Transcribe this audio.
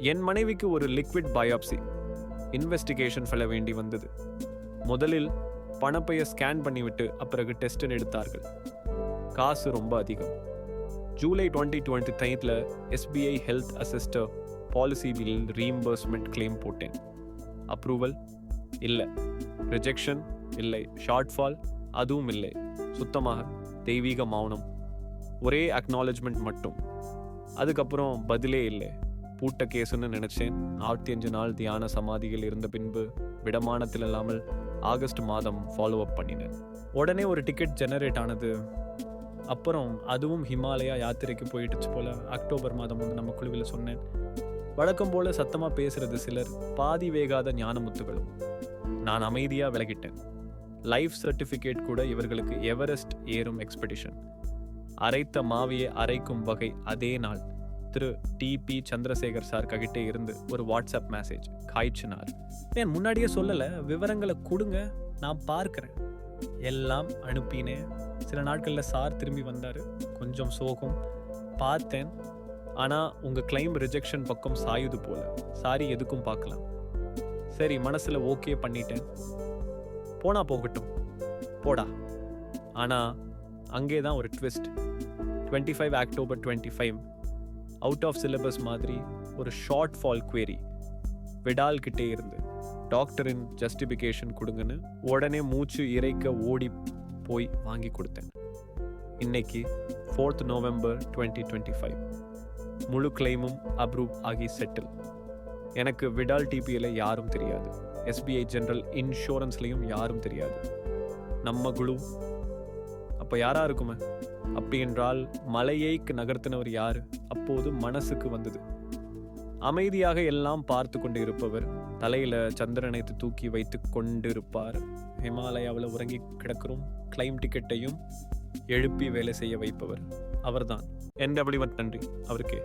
என் மனைவிக்கு ஒரு liquid biopsy investigation ஃபெல வேண்டி வந்தது. முதலில் பணப்பையை ஸ்கேன் பண்ணிவிட்டு அப்பிறகு டெஸ்ட் எடுத்தார்கள். காசு ரொம்ப அதிகம். July 2023 SBI health assister policy bill reimbursement claim போட்டேன். அப்ரூவல் இல்லை, ரிஜெக்ஷன் இல்லை, ஷார்ட்ஃபால் அதுவும் இல்லை. சுத்தமாக தெய்வீக மௌனம், ஒரே அக்னாலஜ்மெண்ட் மட்டும். அதுக்கப்புறம் பதிலே இல்லை. பூட்ட கேஸுன்னு நினச்சேன். 45 நாள் தியான சமாதியில் இருந்த பின்பு விடமானத்தில் இல்லாமல் ஆகஸ்ட் மாதம் ஃபாலோ அப் பண்ணினேன். உடனே ஒரு டிக்கெட் ஜெனரேட் ஆனது. அப்புறம் அதுவும் ஹிமாலயா யாத்திரைக்கு போயிடுச்சு போல. அக்டோபர் மாதம் வந்து நம்ம குழுவில் சொன்னேன். வழக்கம் போல சத்தமாக பேசுறது சிலர், பாதி வேகாத ஞானமுத்துகளும். நான் அமைதியாக விலகிட்டேன். லைஃப் சர்டிஃபிகேட் கூட இவர்களுக்கு எவரெஸ்ட் ஏறும் எக்ஸ்பெடிஷன். அரைத்த மாவியை அரைக்கும் வகை. அதே நாள் திரு டிபி சந்திரசேகர் சார் கிட்டே இருந்து ஒரு வாட்ஸ்அப் மெசேஜ். காய்ச்சினார். ஏன் முன்னாடியே சொல்லலை, விவரங்களை கொடுங்க, நான் பார்க்குறேன். எல்லாம் அனுப்பினேன். சில நாட்களில் சார் திரும்பி வந்தார். கொஞ்சம் சோகம். பார்த்தேன். ஆனால் உங்கள் கிளைம் ரிஜெக்ஷன் பக்கம் சாயுது போல. சாரி எதுக்கும் பார்க்கலாம். சரி, மனசில் ஓகே பண்ணிட்டேன். போனா போகட்டும், போடா. ஆனால் அங்கே தான் ஒரு twist. 25 October 25 out of syllabus மாதிரி ஒரு ஷார்ட் ஃபால் குவேரி விடால் கிட்டே இருந்து. டாக்டரின் ஜஸ்டிஃபிகேஷன் கொடுங்கன்னு உடனே மூச்சு இறைக்க ஓடி போய் வாங்கி கொடுத்தேன். இன்னைக்கு 4th நவம்பர் 2025 முழு கிளைமும் அப்ரூவ் ஆகி செட்டில். எனக்கு விடால் டிபியில் யாரும் தெரியாது. எஸ்பிஐ ஜெனரல் இன்சூரன்ஸ்லையும் யாரும் தெரியாது. நம்ம குழு அப்போ யாரா இருக்குமே? அப்படி என்றால் மலையைக்கு நகர்த்தினவர் யாரு? அப்போது மனசுக்கு வந்தது. அமைதியாக எல்லாம் பார்த்து கொண்டு இருப்பவர், தலையில சந்திரனை தூக்கி வைத்து கொண்டிருப்பார். ஹிமாலயாவில் உறங்கி கிடக்கிறோம். கிளைம் டிக்கெட்டையும் எழுப்பி வேலை செய்ய வைப்பவர் அவர்தான். NW நன்றி அவருக்கே.